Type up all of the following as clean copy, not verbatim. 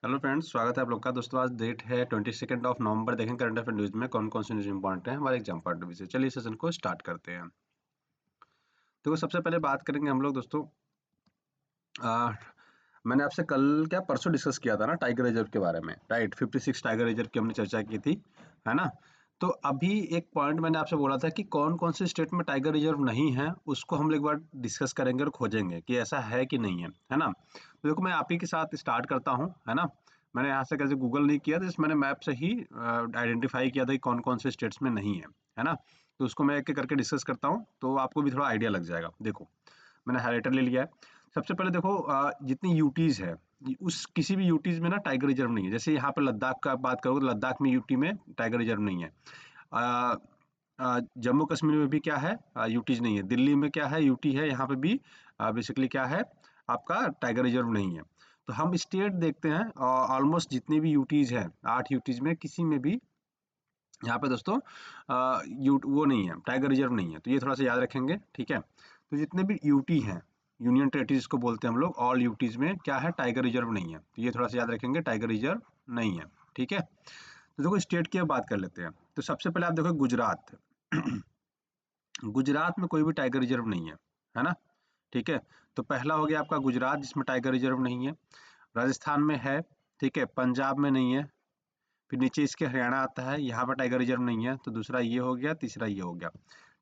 Hello friends, स्वागत है आप लोग का। दोस्तों आज डेट है 22 नवंबर। देखें करंट अफेयर न्यूज में कौन कौन से न्यूज इंपॉर्टेंट है हमारे एग्जाम पॉइंट ऑफ व्यू से। चलिए सेशन को स्टार्ट करते हैं। तो सबसे पहले बात करेंगे हम लोग दोस्तों, मैंने आपसे कल क्या परसों डिस्कस किया था ना टाइगर रिजर्व के बारे में, राइट। 56 टाइगर रिजर्व की हमने चर्चा की थी, है ना। तो अभी एक पॉइंट मैंने आपसे बोला था कि कौन कौन से स्टेट में टाइगर रिजर्व नहीं है, उसको हम लोग एक बार डिस्कस करेंगे और खोजेंगे कि ऐसा है कि नहीं है ना। तो देखो मैं आप ही के साथ स्टार्ट करता हूँ, है ना। मैंने यहाँ से कैसे गूगल नहीं किया था, मैंने मैप से ही आइडेंटिफाई किया था कि कौन कौन से स्टेट्स में नहीं है ना। तो उसको मैं एक एक करके डिस्कस करता हूँ तो आपको भी थोड़ा आइडिया लग जाएगा। देखो मैंने हाईलाइटर ले लिया है। सबसे पहले देखो, जितनी यूटीज है उस किसी भी यूटीज में ना टाइगर रिजर्व नहीं है। जैसे यहाँ पे लद्दाख का बात करो तो लद्दाख में यूटी में टाइगर रिजर्व नहीं है। जम्मू कश्मीर में भी क्या है, यूटीज नहीं है। दिल्ली में क्या है, यूटी है। यहाँ पे भी बेसिकली क्या है आपका टाइगर रिजर्व नहीं है। तो हम स्टेट देखते हैं, ऑलमोस्ट जितनी भी यूटीज है 8 यूटीज में किसी में भी यहाँ पे दोस्तों वो नहीं है, टाइगर रिजर्व नहीं है। तो ये थोड़ा सा याद रखेंगे, ठीक है। तो जितने भी यूटी हैं, यूनियन टेरिटरीज को बोलते हैं हम लोग, ऑल यूटीज में क्या है, टाइगर रिजर्व नहीं है। तो ये थोड़ा सा याद रखेंगे, टाइगर रिजर्व नहीं है, ठीक है। तो देखो स्टेट की अब बात कर लेते हैं। तो सबसे पहले आप देखो गुजरात। गुजरात में कोई भी टाइगर रिजर्व नहीं है ना, ठीक है। तो पहला हो गया आपका गुजरात, जिसमें टाइगर रिजर्व नहीं है। राजस्थान में है, ठीक है। पंजाब में नहीं है। फिर नीचे इसके हरियाणा आता है, यहाँ पर टाइगर रिजर्व नहीं है। तो दूसरा ये हो गया, तीसरा ये हो गया,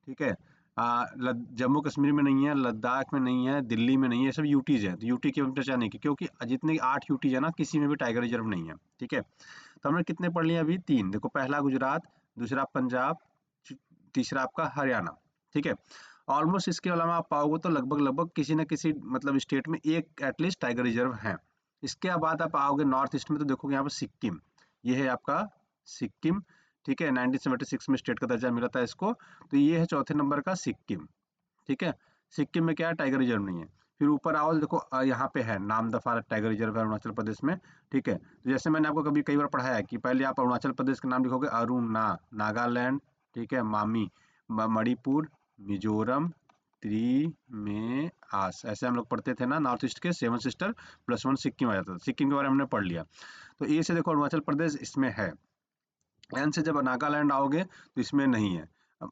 ठीक है। जम्मू कश्मीर में नहीं है, लद्दाख में नहीं है, दिल्ली में नहीं है। ये सब यूटीज है। तो यूटी की हम चर्चा नहीं की क्योंकि जितने 8 यूटीज है ना, किसी में भी टाइगर रिजर्व नहीं है, ठीक है। तो हमने कितने पढ़ लिए अभी? 3। देखो पहला गुजरात, दूसरा पंजाब, तीसरा आपका हरियाणा, ठीक है। ऑलमोस्ट इसके अलावा आप पाओगे तो लगभग लगभग किसी न किसी मतलब स्टेट में एक एटलीस्ट टाइगर रिजर्व है। इसके बाद आप आओगे नॉर्थ ईस्ट में, तो देखोगे यहाँ पर सिक्किम, ये है आपका सिक्किम, ठीक है। 1976 में स्टेट का दर्जा मिला था इसको। तो ये है चौथे नंबर का सिक्किम, ठीक है। सिक्किम में क्या है, टाइगर रिजर्व नहीं है। फिर ऊपर आओ, देखो यहाँ पे है नामदफा टाइगर रिजर्व है अरुणाचल प्रदेश में, ठीक है। तो जैसे मैंने आपको कभी कई बार पढ़ाया है कि पहले आप अरुणाचल प्रदेश का नाम लिखोगे अरुणा, नागालैंड, ठीक है, मामी, मणिपुर, मिजोरम, त्रिमेआस, ऐसे हम लोग पढ़ते थे ना। नॉर्थ ईस्ट के 7 सिस्टर +1 सिक्किम आ जाता था। सिक्किम के बारे में हमने पढ़ लिया। तो ए से देखो अरुणाचल प्रदेश इसमें है। एन से जब नागालैंड आओगे तो इसमें नहीं है।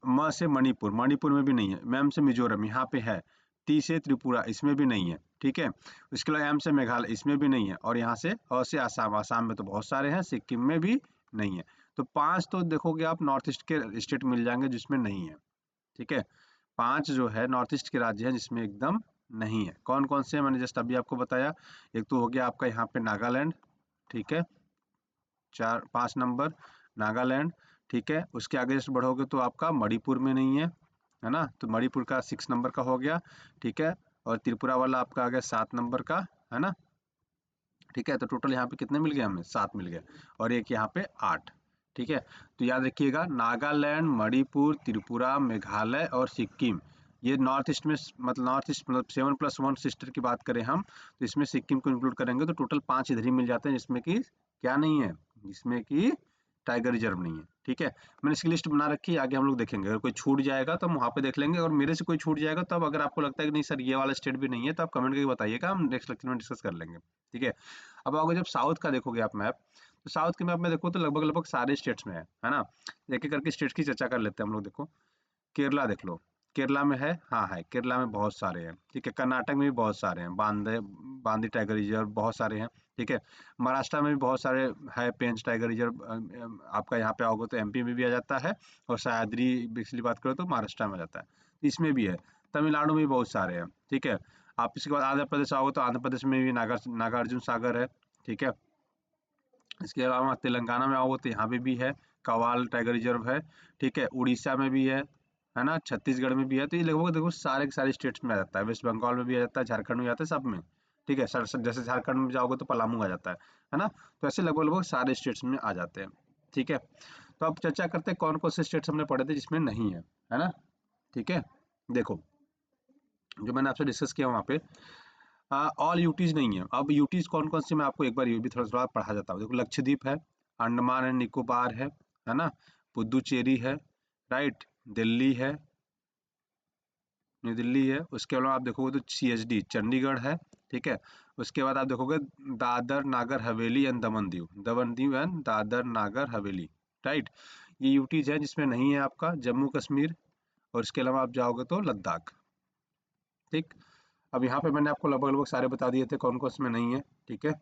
म से मणिपुर, मणिपुर में भी नहीं है। मैम से मिजोरम, यहाँ पे है। टी से त्रिपुरा, इसमें भी नहीं है, ठीक है। उसके अलावा एम से मेघालय, इसमें भी नहीं है। और यहाँ से अ से आसाम, आसाम में तो बहुत सारे हैं, सिक्किम में भी नहीं है। तो 5 तो देखोगे आप नॉर्थ ईस्ट के स्टेट मिल जाएंगे जिसमें नहीं है, ठीक है। 5 जो है नॉर्थ ईस्ट के राज्य हैं जिसमें एकदम नहीं है। कौन कौन से हैं मैंने जस्ट अभी आपको बताया। एक तो हो गया आपका यहाँ पे नागालैंड, ठीक है, 5 नंबर नागालैंड, ठीक है। उसके आगे जस्ट बढ़ोगे तो आपका मणिपुर में नहीं है ना। तो मणिपुर का 6 नंबर का हो गया, ठीक है। और त्रिपुरा वाला आपका आ गया 7 नंबर का, है ना, ठीक है। तो टोटल यहाँ पे कितने मिल गए हमें? 7 मिल गए। और एक यहाँ पे 8, ठीक है। तो याद रखिएगा नागालैंड, मणिपुर, त्रिपुरा, मेघालय और सिक्किम, ये नॉर्थ ईस्ट में, मतलब नॉर्थ ईस्ट मतलब 7+1 सिस्टर की बात करें हम, तो इसमें सिक्किम को इंक्लूड करेंगे तो टोटल 5 इधर ही मिल जाते हैं जिसमें कि क्या नहीं है, जिसमें कि टाइगर रिजर्व नहीं है, ठीक है। मैंने इसकी लिस्ट बना रखी है, आगे हम लोग देखेंगे। अगर कोई छूट जाएगा तो हम वहाँ पे देख लेंगे, और मेरे से कोई छूट जाएगा तो अब अगर आपको लगता है कि नहीं सर ये वाला स्टेट भी नहीं है, तो आप कमेंट करके बताइएगा, हम नेक्स्ट लेक्चर में डिस्कस कर लेंगे, ठीक है। अब आओगे जब साउथ का देखोगे आप मैप, तो साउथ के मैप में देखो तो लगभग लगभग सारे स्टेट्स में है ना। एक एक करके स्टेट्स की चर्चा कर लेते हैं हम लोग। देखो केरला देख लो, केरला में है, हाँ है, केरला में बहुत सारे हैं, ठीक है। कर्नाटक में भी बहुत सारे हैं, बांदी टाइगर रिजर्व बहुत सारे हैं, ठीक है। महाराष्ट्र में भी बहुत सारे है, पेंच टाइगर रिजर्व। आपका यहाँ पे आओगे तो एमपी में भी आ जाता है, और सह्याद्री पिछली बात करो तो महाराष्ट्र में आ जाता है, इसमें भी है। तमिलनाडु में भी बहुत सारे हैं, ठीक है। आप इसके बाद आंध्र प्रदेश आओगे तो आंध्र प्रदेश में भी नागार्जुन सागर है, ठीक है। इसके अलावा तेलंगाना में आओगे तो यहाँ पे भी है, कवाल टाइगर रिजर्व है, ठीक है। उड़ीसा में भी है ना, छत्तीसगढ़ में भी है। तो ये लगभग देखो सारे के सारे स्टेट्स में आ जाता है। वेस्ट बंगाल में भी आ जाता है, झारखंड में आता है, सब में, ठीक है। जैसे झारखंड में जाओगे तो पलामू आ जाता है ना। तो ऐसे लगभग लगभग सारे स्टेट्स में आ जाते हैं, ठीक है। तो अब चर्चा करते हैं कौन कौन से स्टेट्स हमने पढ़े थे जिसमें नहीं है ना, ठीक है। देखो जो मैंने आपसे डिस्कस किया वहाँ पे ऑल यूटीज नहीं है। अब यूटीज कौन कौन सी, मैं आपको एक बार ये भी थोड़ा थोड़ा पढ़ा जाता हूँ। देखो लक्षद्वीप है, अंडमान एंड निकोबार है ना, पुदुचेरी है, राइट, दिल्ली है, न्यू दिल्ली है। उसके अलावा आप देखोगे तो CSD चंडीगढ़ है, ठीक है। उसके बाद आप देखोगे Dadar Nagar Haveli and Daman Diu and Dadar Nagar Haveli, right. ये यूटीज है जिसमें नहीं है आपका जम्मू कश्मीर, और इसके अलावा आप जाओगे तो लद्दाख, ठीक। अब यहाँ पे मैंने आपको लगभग लगभग सारे बता दिए थे कौन कौन इसमें नहीं है, ठीक है।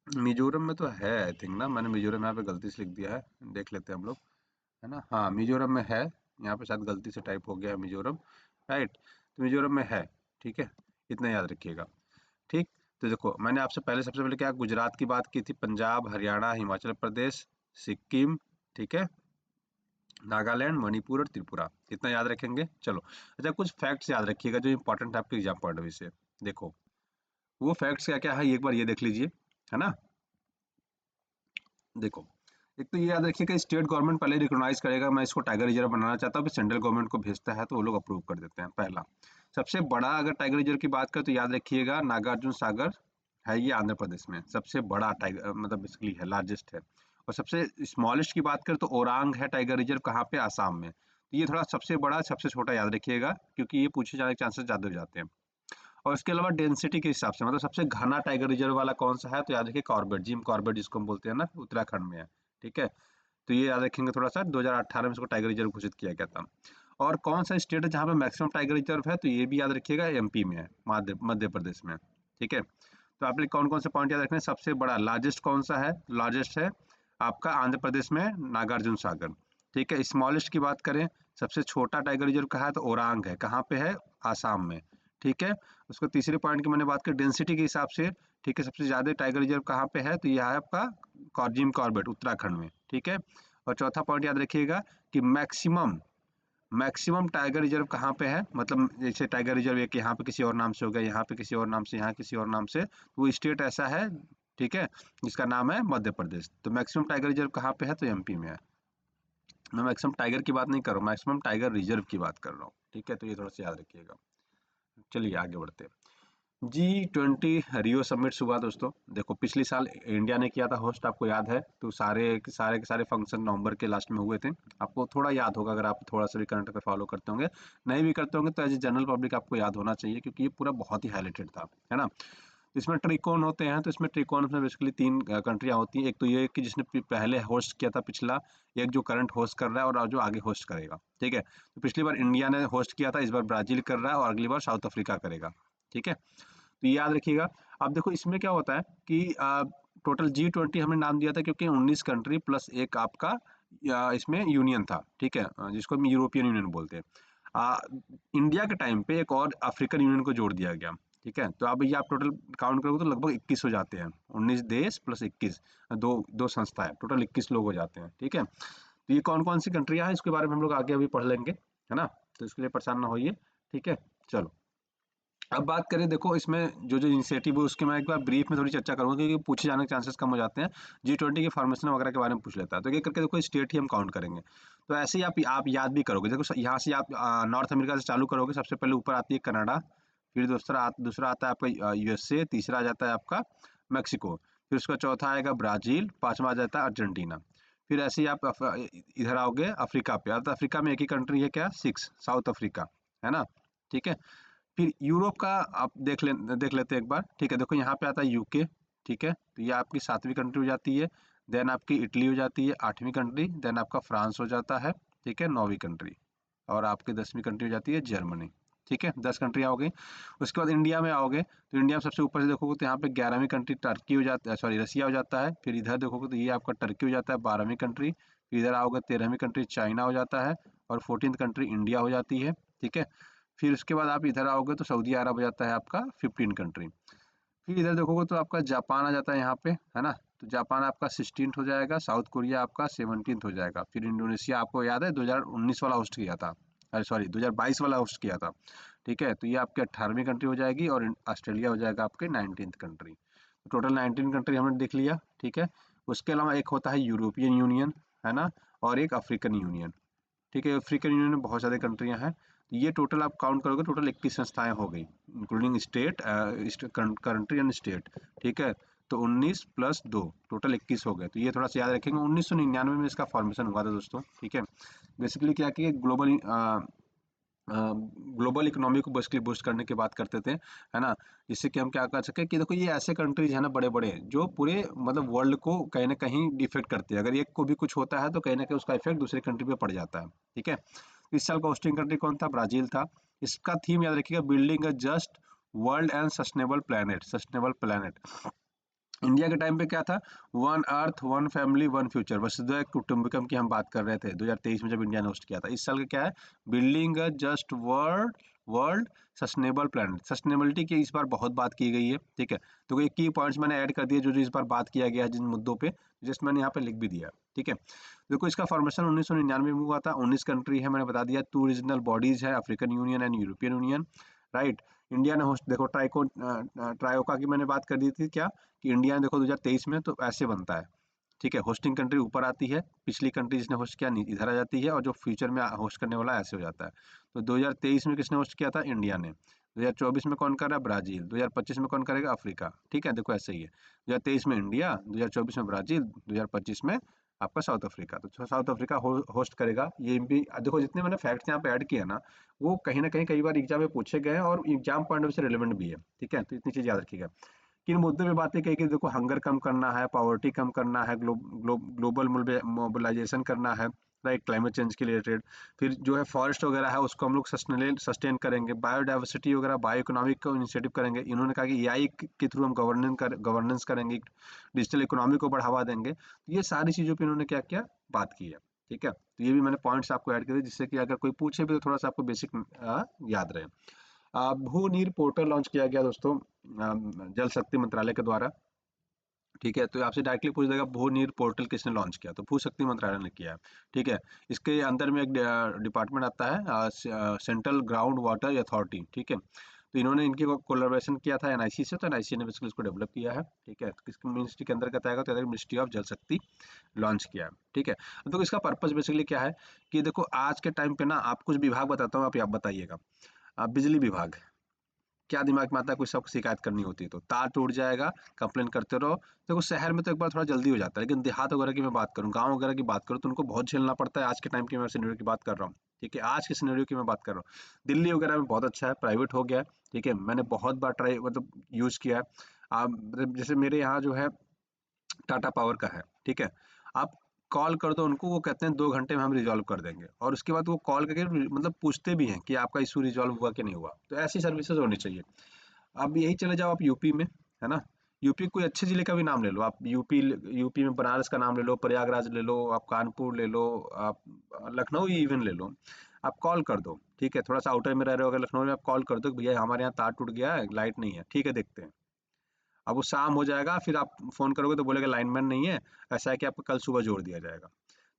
मिजोरम में तो है आई थिंक ना, मैंने मिजोरम यहाँ पे गलती से लिख दिया है, देख लेते हैं हम लोग, है ना। हाँ मिजोरम में है, यहाँ पे शायद गलती से टाइप हो गया है मिजोरम, राइट। तो मिजोरम में है, ठीक है, इतना याद रखिएगा, ठीक। तो देखो मैंने आपसे पहले सबसे पहले क्या गुजरात की बात की थी, पंजाब, हरियाणा, हिमाचल प्रदेश, सिक्किम, ठीक है, नागालैंड, मणिपुर और त्रिपुरा, इतना याद रखेंगे। चलो अच्छा, कुछ फैक्ट्स याद रखिएगा जो इंपॉर्टेंट है आपके एग्जाम पॉइंट ऑफ व्यू से। देखो वो फैक्ट्स क्या क्या है एक बार ये देख लीजिए, है ना। देखो एक तो ये याद रखिएगा स्टेट गवर्नमेंट पहले रिकॉग्नाइज करेगा मैं इसको टाइगर रिजर्व बनाना चाहता हूँ, फिर सेंट्रल गवर्नमेंट को भेजता है तो वो लोग अप्रूव कर देते हैं। पहला सबसे बड़ा अगर टाइगर रिजर्व की बात करें तो याद रखिएगा नागार्जुन सागर है, ये आंध्र प्रदेश में सबसे बड़ा टाइगर मतलब बेसिकली है, लार्जेस्ट है। और सबसे स्मॉलेस्ट की बात करें तो ओरांग है टाइगर रिजर्व, कहाँ पे, आसाम में। तो ये थोड़ा सबसे बड़ा सबसे छोटा याद रखिएगा क्योंकि ये पूछे जाने के चांसेस ज्यादा हो जाते हैं। और इसके अलावा डेंसिटी के हिसाब से मतलब सबसे घना टाइगर रिजर्व वाला कौन सा है, तो याद रखिए कॉर्बेट, जिम कॉर्बेट जिसको हम बोलते हैं ना, उत्तराखंड में है, ठीक है। तो ये याद रखेंगे थोड़ा सा, 2018 में इसको टाइगर रिजर्व घोषित किया गया था। और कौन सा स्टेट है जहाँ पे मैक्सिमम टाइगर रिजर्व है, तो ये भी याद रखिएगा एमपी में है, मध्य प्रदेश में, ठीक है। तो आपने कौन कौन से पॉइंट याद रखने हैं, सबसे बड़ा लार्जेस्ट कौन सा है, लार्जेस्ट है आपका आंध्र प्रदेश में नागार्जुन सागर, ठीक है। स्मॉलेस्ट की बात करें, सबसे छोटा टाइगर रिजर्व कहा है तो ओरांग है, कहाँ पे है, आसाम में, ठीक है। उसको तीसरे पॉइंट की मैंने बात की डेंसिटी के हिसाब से, ठीक है, सबसे ज्यादा टाइगर रिजर्व कहाँ पे है, तो यह है आपका जिम कॉर्बेट उत्तराखंड में, ठीक है। और चौथा पॉइंट याद रखिएगा कि मैक्सिमम मैक्सिमम टाइगर रिजर्व कहाँ पे है, मतलब जैसे टाइगर रिजर्व एक यहाँ पे किसी और नाम से हो गया, यहाँ पे किसी और नाम से, यहाँ किसी और नाम से, तो वो स्टेट ऐसा है, ठीक है, जिसका नाम है मध्य प्रदेश। तो मैक्सिमम टाइगर रिजर्व कहाँ पे है, तो एमपी में है। मैं मैक्सिमम टाइगर की बात नहीं कर रहा हूँ, मैक्सिमम टाइगर रिजर्व की बात कर रहा हूँ, ठीक है। तो ये थोड़ा सा याद रखिएगा। चलिए आगे बढ़ते हैं। G20 रियो समिट हुआ दोस्तों। देखो पिछले साल इंडिया ने किया था होस्ट, आपको याद है। तो सारे सारे के सारे फंक्शन नवंबर के लास्ट में हुए थे। आपको थोड़ा याद होगा अगर आप थोड़ा सा भी करंट अफेयर फॉलो करते होंगे, नहीं भी करते होंगे तो एज ए जनरल पब्लिक आपको याद होना चाहिए क्योंकि ये पूरा बहुत ही हाईलाइटेड था, है ना। तो इसमें ट्रिकोन होते हैं, तो इसमें ट्रिकोन में बेसिकली तीन कंट्रियां होती हैं। एक तो ये कि जिसने पहले होस्ट किया था पिछला, एक जो करंट होस्ट कर रहा है और जो आगे होस्ट करेगा, ठीक है। तो पिछली बार इंडिया ने होस्ट किया था, इस बार ब्राजील कर रहा है और अगली बार साउथ अफ्रीका करेगा, ठीक है। तो ये याद रखिएगा। अब देखो इसमें क्या होता है कि टोटल G20 हमने नाम दिया था क्योंकि 19 कंट्री प्लस एक आपका इसमें यूनियन था, ठीक है, जिसको हम यूरोपियन यूनियन बोलते हैं। इंडिया के टाइम पे एक और अफ्रीकन यूनियन को जोड़ दिया गया, ठीक है। तो अब ये आप टोटल काउंट करोगे तो लगभग 21 हो जाते हैं, 19 देश प्लस 21, दो दो संस्था है, टोटल 21 लोग हो जाते हैं, ठीक है। तो ये कौन कौन सी कंट्रियां हैं इसके बारे में हम लोग आगे अभी पढ़ लेंगे, है ना। तो इसके लिए परेशान ना होइए, ठीक है। चलो अब बात करें, देखो इसमें जो जो इनिशिएटिव है उसके मैं एक बार ब्रीफ में थोड़ी चर्चा करूंगा क्योंकि पूछे जाने के चांसेस कम हो जाते हैं। G20 के फॉर्मेशन वगैरह के बारे में पूछ लेता है, तो ये करके देखो स्टेट ही हम काउंट करेंगे। तो ऐसे ही आप याद भी करोगे। देखो यहाँ से आप नॉर्थ अमेरिका से चालू करोगे, सबसे पहले ऊपर आती है कनाडा, फिर दूसरा आता है आपका यूएसए, तीसरा आ जाता है आपका मैक्सिको, फिर उसका चौथा आएगा ब्राजील, पांचवा आ जाता है अर्जेंटीना। फिर ऐसे ही आप इधर आओगे अफ्रीका पे, अब अफ्रीका में एक ही कंट्री है क्या, 6, साउथ अफ्रीका, है ना, ठीक है। फिर यूरोप का आप देख लेते हैं एक बार, ठीक है। देखो यहाँ पे आता है यूके, ठीक है, तो ये आपकी 7वीं कंट्री हो जाती है। देन आपकी इटली हो जाती है 8वीं कंट्री, देन आपका फ्रांस हो जाता है, ठीक है, 9वीं कंट्री। और आपकी 10वीं कंट्री हो जाती है जर्मनी, ठीक है, 10 कंट्रियाँ हो गई। उसके बाद इंडिया में आओगे तो इंडिया में सबसे ऊपर से देखोगे तो यहाँ पे 11वीं कंट्री टर्की हो जाता है, सॉरी रसिया हो जाता है। फिर इधर देखोगे तो ये आपका टर्की हो जाता है 12वीं कंट्री। फिर इधर आओगे 13वीं कंट्री चाइना हो जाता है, और 14th कंट्री इंडिया हो जाती है, ठीक है। फिर उसके बाद आप इधर आओगे तो सऊदी अरब हो जाता है आपका 15 कंट्री। फिर इधर देखोगे तो आपका जापान आ जाता है यहाँ पे, है ना। तो जापान आपका 16th हो जाएगा, साउथ कोरिया आपका 17th हो जाएगा। फिर इंडोनेशिया आपको याद है 2019 वाला होस्ट किया था, अरे सॉरी 2022 वाला होस्ट किया था, ठीक है। तो ये आपकी 18वीं कंट्री हो जाएगी, और ऑस्ट्रेलिया हो जाएगा आपके 19th कंट्री। तो टोटल 19 कंट्री हमने देख लिया, ठीक है। उसके अलावा एक होता है यूरोपियन यूनियन, है ना, और एक अफ्रीकन यूनियन, ठीक है। अफ्रीकन यूनियन में बहुत सारी कंट्रियां हैं। तो ये टोटल आप काउंट करोगे टोटल 21 संस्थाएं हो गई, including state, country and state, ठीक है। तो 19 प्लस 2 टोटल 21 हो गए। तो ये थोड़ा सा याद रखेंगे, 1999 में इसका फॉर्मेशन हुआ था दोस्तों, ठीक है। बेसिकली क्या कि ग्लोबल ग्लोबल इकोनॉमी को बेसिकली बूस्ट करने की बात करते थे, है ना? जिससे कि हम क्या कर सके कि देखो ये ऐसे कंट्रीज है ना बड़े-बड़े जो पूरे मतलब वर्ल्ड को कहीं न कहीं इफ़ेक्ट करते हैं। अगर एक को भी कुछ होता है तो कहीं न कहीं उसका इफ़ेक्ट दूसरी कंट्री पे पड़ जाता है, ठीक है? इस साल का होस्टिंग कंट्री कौन था? ब्राज़ील था। इसका थीम याद रखिएगा, building a just world and sustainable planet. India के टाइम पे क्या था? One earth one family one future, वसुधैव कुटुंबकम की हम बात कर रहे थे 2023 में जब इंडिया ने होस्ट किया था। इस साल का क्या है? बिल्डिंग अ just world world sustainable planet. Sustainability की इस बार बहुत बात की गई है, ठीक है? तो ये की पॉइंट्स मैंने ऐड कर दिए जो जो इस बार बात किया गया है जिन मुद्दों पे, जस्ट मैंने यहाँ पे लिख भी दिया, ठीक है? देखो इसका फॉर्मेशन 1999 में हुआ था। 19 कंट्री है, मैंने बता दिया। 2 रीजनल बॉडीज है, African union and European union, right? India ने होस्ट, देखो ट्राइकोका की मैंने बात कर दी थी क्या, कि इंडिया ने देखो 2023 में तो ऐसे बनता है, ठीक है? होस्टिंग कंट्री ऊपर आती है, पिछली कंट्री जिसने होस्ट किया इधर आ जाती है, और जो फ्यूचर में होस्ट करने वाला ऐसे हो जाता है। तो 2023 में किसने होस्ट किया था? इंडिया ने। 2024 में कौन कर रहा है? ब्राजील। 2025 में कौन करेगा? अफ्रीका। ठीक है, देखो ऐसे ही है। 2023 में इंडिया, 2024 में ब्राजील, 2025 में आपका साउथ अफ्रीका। तो साउथ अफ्रीका होस्ट करेगा। ये भी देखो, जितने मैंने फैक्ट्स यहाँ पे ऐड किए ना, वो कहीं ना कहीं कई बार एग्जाम में पूछे गए हैं और एग्जाम पॉइंट ऑफ व्यू से रिलेवेंट भी है, ठीक है? तो इतनी चीज याद रखिएगा। किन मुद्दों पे बातें कही कि देखो हंगर कम करना है, पॉवर्टी कम करना है, ग्लोबल मोबिलाइजेशन करना है, राइट? क्लाइमेट चेंज के रिलेटेड। फिर जो है फॉरेस्ट वगैरह है उसको हम लोग सस्टेन करेंगे, बायोडाइवर्सिटी वगैरह, बायो इकोनॉमिक को इनिशिएटिव करेंगे। इन्होंने कहा कि एआई के थ्रू हम गवर्नेंस करेंगे, डिजिटल इकोनॉमी को बढ़ावा देंगे। तो ये सारी चीज़ों पे इन्होंने क्या किया, बात की है, ठीक है? तो ये भी मैंने पॉइंट्स आपको ऐड कर दिए जिससे कि अगर कोई पूछे भी तो थोड़ा सा आपको बेसिक याद रहे। भू नीर पोर्टल लॉन्च किया गया दोस्तों, जल शक्ति मंत्रालय के द्वारा, ठीक है? तो आपसे डायरेक्टली पूछ देगा भू नीर पोर्टल किसने लॉन्च किया, तो भू शक्ति मंत्रालय ने किया है, ठीक है? इसके अंदर में एक डिपार्टमेंट आता है, सेंट्रल ग्राउंड वाटर अथॉरिटी, ठीक है? तो इन्होंने इनकी कोलैबोरेशन किया था एनआईसी से, तो एनआईसी ने बेसिकली इसको डेवलप किया है, ठीक है? किस मिनिस्ट्री के अंतर्गत आएगा? तो मिनिस्ट्री ऑफ जल शक्ति लॉन्च किया है, ठीक है? तो इसका पर्पस बेसिकली क्या है कि देखो आज के टाइम पे ना, आप कुछ विभाग बताता हूँ, आप बताइएगा। बिजली विभाग, क्या दिमाग में आता है? कोई सबको शिकायत करनी होती है तो तार टूट जाएगा, कंप्लेन करते रहो। देखो शहर में तो एक बार थोड़ा जल्दी हो जाता है, लेकिन देहात वगैरह की मैं बात करूँ, गाँव वगैरह की बात करूँ, तो उनको बहुत झेलना पड़ता है। आज के टाइम की मैं सिनेरियो की बात कर रहा हूँ, ठीक है? आज के सिनेरियो की मैं बात कर रहा हूँ। दिल्ली वगैरह में बहुत अच्छा है, प्राइवेट हो गया है, ठीक है? मैंने बहुत बार ट्राई मतलब यूज़ किया है। मतलब जैसे मेरे यहाँ जो है टाटा पावर का है, ठीक है? आप कॉल कर दो उनको, वो कहते हैं 2 घंटे में हम रिज़ॉल्व कर देंगे, और उसके बाद वो कॉल करके मतलब पूछते भी हैं कि आपका इश्यू रिज़ॉल्व हुआ कि नहीं हुआ। तो ऐसी सर्विसेज़ होनी चाहिए। अब यही चले जाओ आप यूपी में, है ना? यूपी कोई अच्छे ज़िले का भी नाम ले लो आप, यूपी में बनारस का नाम ले लो, प्रयागराज ले लो, आप कानपुर ले लो, आप लखनऊ ही इवन ले लो। आप कॉल कर दो, ठीक है? थोड़ा-सा आउटर में रह रहे हो अगर लखनऊ में, आप कॉल कर दो कि भैया हमारे यहाँ तार टूट गया है, लाइट नहीं है, ठीक है देखते हैं। अब वो शाम हो जाएगा, फिर आप फ़ोन करोगे तो बोलेगा लाइनमैन नहीं है, ऐसा है कि आपको कल सुबह जोड़ दिया जाएगा।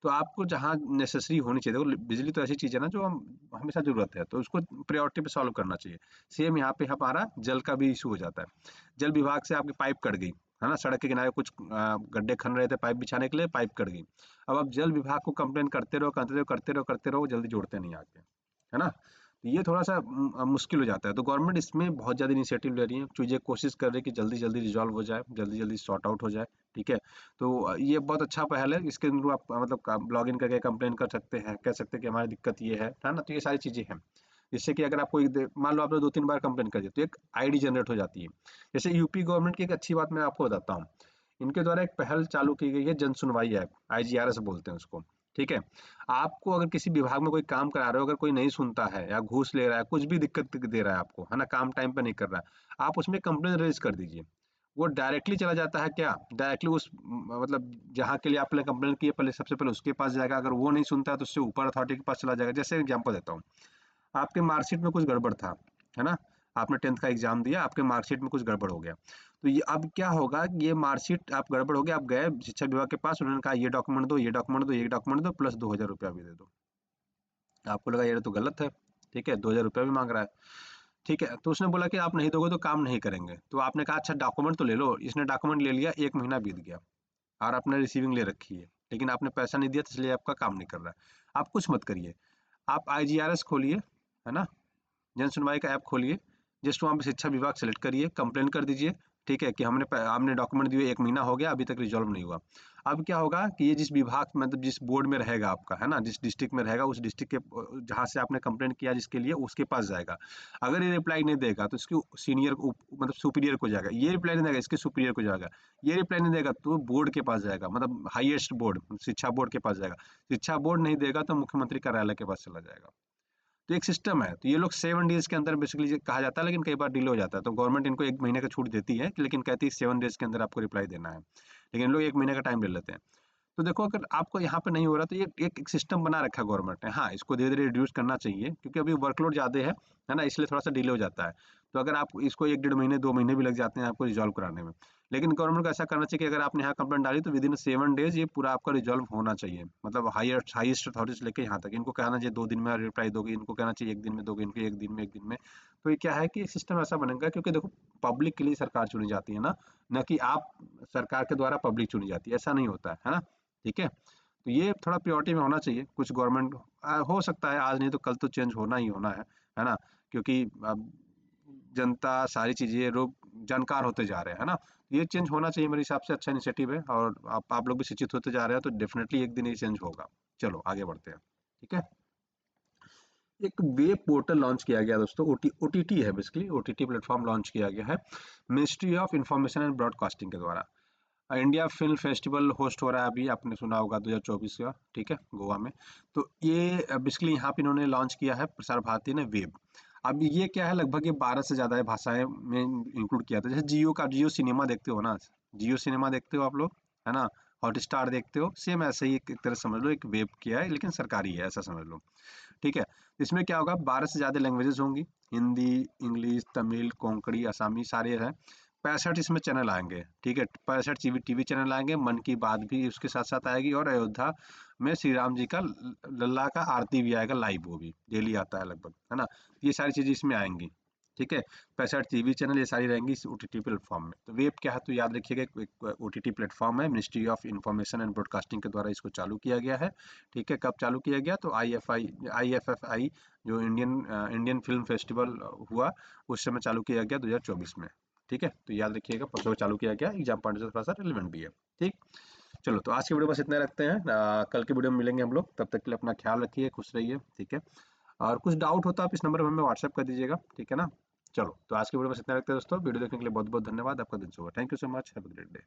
तो आपको जहाँ नेसेसरी होनी चाहिए, देखो बिजली तो ऐसी चीज़ है ना जो हम हमेशा ज़रूरत है, तो उसको प्रायोरिटी पे सॉल्व करना चाहिए। सेम यहाँ पे हमारा जल का भी इशू हो जाता है। जल विभाग से आपकी पाइप कट गई, है ना? सड़क के किनारे कुछ गड्ढे खन रहे थे पाइप बिछाने के लिए, पाइप कट गई। अब आप जल विभाग को कंप्लेन करते रहो, करते रहो, करते रहो, करते रहो, वो जल्दी जोड़ते नहीं आके, है ना? तो ये थोड़ा-सा मुश्किल हो जाता है। तो गवर्नमेंट इसमें बहुत ज़्यादा इनिशिएटिव ले रही है, चीज़ें कोशिश कर रही है कि जल्दी-जल्दी रिज़ॉल्व हो जाए, जल्दी-जल्दी सॉर्ट आउट हो जाए, ठीक है? तो ये बहुत अच्छा पहल है। इसके थ्रू आप मतलब लॉगिन करके कंप्लेन कर सकते हैं, कह सकते हैं कि हमारी दिक्कत ये है ना? तो ये सारी चीज़ें हैं। जिससे कि अगर आप कोई मान लो आपने 2-3 बार कंप्लेन कर दिया, तो एक आईडी जनरेट हो जाती है। जैसे यूपी गवर्नमेंट की एक अच्छी बात मैं आपको बताता हूँ। इनके द्वारा एक पहल चालू की गई है, जन सुनवाई ऐप, आईजीआरएस बोलते हैं उसको, ठीक है? आपको अगर किसी विभाग में कोई काम करा रहे हो, अगर कोई नहीं सुनता है या घूस ले रहा है, कुछ भी दिक्कत दे रहा है आपको, है ना? काम टाइम पे नहीं कर रहा है, आप उसमें कंप्लेन रजिस्टर कर दीजिए। वो डायरेक्टली चला जाता है क्या? डायरेक्टली उस मतलब जहाँ के लिए आपने कंप्लेन की है, पहले सबसे पहले उसके पास जाएगा। अगर वो नहीं सुनता है तो उससे ऊपर अथॉरिटी के पास चला जाएगा। जैसे एग्जांपल देता हूँ, आपके मार्कशीट में कुछ गड़बड़ था, है ना? आपने 10th का एग्जाम दिया, आपके मार्कशीट में कुछ गड़बड़ हो गया। तो ये अब क्या होगा, ये मार्कशीट आप गड़बड़ हो गया, आप गए शिक्षा विभाग के पास, उन्होंने कहा ये डॉक्यूमेंट दो, ये डॉक्यूमेंट दो, ये डॉक्यूमेंट दो, प्लस 2000 रुपया भी दे दो। आपको लगा ये तो गलत है, ठीक है? 2000 रुपया भी मांग रहा है, ठीक है? तो उसने बोला कि आप नहीं दोगे तो काम नहीं करेंगे। तो आपने कहा अच्छा डॉक्यूमेंट तो ले लो। इसने डॉक्यूमेंट ले लिया, 1 महीना बीत गया और आपने रिसीविंग ले रखी है, लेकिन आपने पैसा नहीं दिया, तो इसलिए आपका काम नहीं कर रहा है। आप कुछ मत करिए, आप आईजीआरएस खोलिए, है ना? जन सुनवाई का ऐप खोलिए, जस्ट वहाँ पे शिक्षा विभाग सेलेक्ट करिए, कंप्लेन कर दीजिए, ठीक है, कि हमने डॉक्यूमेंट दिए 1 महीना हो गया, अभी तक रिज़ॉल्व नहीं हुआ। अब क्या होगा कि ये जिस विभाग मतलब जिस बोर्ड में रहेगा आपका, है ना? जिस डिस्ट्रिक्ट में रहेगा, उस डिस्ट्रिक्ट के जहाँ से आपने कंप्लेंट किया जिसके लिए, उसके पास जाएगा। अगर ये रिप्लाई नहीं देगा तो इसके सीनियर मतलब सुपीरियर को जाएगा। ये रिप्लाई नहीं देगा, इसके सुपीरियर को जाएगा। ये रिप्लाई नहीं देगा तो बोर्ड के पास जाएगा, मतलब हाईएस्ट बोर्ड, शिक्षा बोर्ड के पास जाएगा। शिक्षा बोर्ड नहीं देगा तो मुख्यमंत्री कार्यालय के पास चला जाएगा। तो एक सिस्टम है, तो ये लोग 7 डेज के अंदर बेसिकली कहा जाता है, लेकिन कई बार डिले हो जाता है, तो गवर्नमेंट इनको 1 महीने का छूट देती है, लेकिन कहती है 7 डेज के अंदर आपको रिप्लाई देना है, लेकिन इन लोग 1 महीने का टाइम ले लेते हैं। तो देखो, अगर आपको यहाँ पे नहीं हो रहा तो ये एक सिस्टम बना रखा है गवर्नमेंट ने। हाँ, इसको धीरे-धीरे रिड्यूस करना चाहिए, क्योंकि अभी वर्कलोड ज़्यादा है ना? इसलिए थोड़ा-सा डिले हो जाता है। तो अगर आप इसको 1 डेढ़ महीने, 2 महीने भी लग जाते हैं आपको रिज़ॉल्व कराने में। लेकिन गवर्नमेंट को ऐसा करना चाहिए कि अगर आपने यहाँ कंप्लेंट डाली तो विदिन 7 डेज़ ये पूरा आपका रिज़ॉल्व होना चाहिए। मतलब हाईएस्ट अथॉरिटी से लेके यहाँ तक। इनको कहना चाहिए 2 दिन में रिप्लाई दोगे, इनको कहना चाहिए 1 दिन में दोगे, इनको 1 दिन में, 1 दिन में। तो ये क्या है कि सिस्टम ऐसा बनेगा, क्योंकि देखो पब्लिक के लिए सरकार चुनी जाती है ना कि आप सरकार के द्वारा पब्लिक चुनी जाती है, ऐसा नहीं होता है ना? ठीक है? तो ये थोड़ा प्रायोरिटी में होना चाहिए। कुछ गवर्नमेंट हो सकता है आज नहीं तो कल तो चेंज होना ही होना है ना? क्योंकि अब जनता सारी चीज़ें लोग जानकार होते जा रहे हैं, है ना? ये चेंज होना चाहिए, मेरे हिसाब से अच्छा इनिशिएटिव है, और आप लोग भी शिक्षित होते जा रहे हैं तो डेफिनेटली एक दिन ये चेंज होगा। चलो आगे बढ़ते हैं, ठीक है? एक वेब पोर्टल लॉन्च किया गया दोस्तों, ओटीटी है, बेसिकली ओटीटी प्लेटफॉर्म लॉन्च किया गया है ministry of information and broadcasting के द्वारा। इंडिया फिल्म फेस्टिवल होस्ट हो रहा है अभी, आपने सुना होगा 2024 का, ठीक है, गोवा में। तो ये बेसिकली यहाँ पे इन्होंने लॉन्च किया है प्रसार भारती ने वेब। अब ये क्या है, लगभग ये 12 से ज़्यादा भाषाएं में इंक्लूड किया था। जैसे जियो सिनेमा देखते हो ना, जियो सिनेमा देखते हो आप लोग, है ना? हॉटस्टार देखते हो, सेम ऐसे ही एक तरह समझ लो, एक वेब किया है, लेकिन सरकारी है, ऐसा समझ लो। ठीक है, इसमें क्या होगा, 12 से ज़्यादा लैंग्वेजेस होंगी। हिंदी, इंग्लिश, तमिल, कोंकणी, असमी सारे हैं। 65 इसमें चैनल आएंगे, ठीक है, 65 टीवी चैनल आएंगे। मन की बात भी उसके साथ साथ आएगी, और अयोध्या में श्री राम जी का लल्ला का आरती भी आएगा लाइव, वो भी डेली आता है लगभग, है ना? ये सारी चीज़ें इसमें आएंगी, ठीक है। 65 टीवी चैनल ये सारी रहेंगी इस ओटीटी प्लेटफॉर्म में। तो वेब क्या है, तो याद रखिएगा, एक ओटीटी प्लेटफॉर्म है, ministry of information and broadcasting के द्वारा इसको चालू किया गया है। ठीक है, कब चालू किया गया, तो आईएफएफआई जो इंडियन फिल्म फेस्टिवल हुआ, उस समय चालू किया गया 2024 में। ठीक है, तो याद रखिएगा, परसों चालू किया गया, एग्जाम पॉइंट से थोड़ा सा रिलेवेंट भी है। ठीक, चलो तो आज की वीडियो बस इतना रखते हैं। कल की वीडियो में मिलेंगे हम लोग, तब तक के लिए अपना ख्याल रखिए, खुश रहिए, ठीक है। और कुछ डाउट होता है आप इस नंबर पर हमें व्हाट्सएप कर दीजिएगा, ठीक है ना? चलो, तो आज की वीडियो बस इतना रखते हैं दोस्तों। वीडियो देखने के लिए बहुत बहुत धन्यवाद, आपका दिन शुभ हो। Thank you so much, have a great day.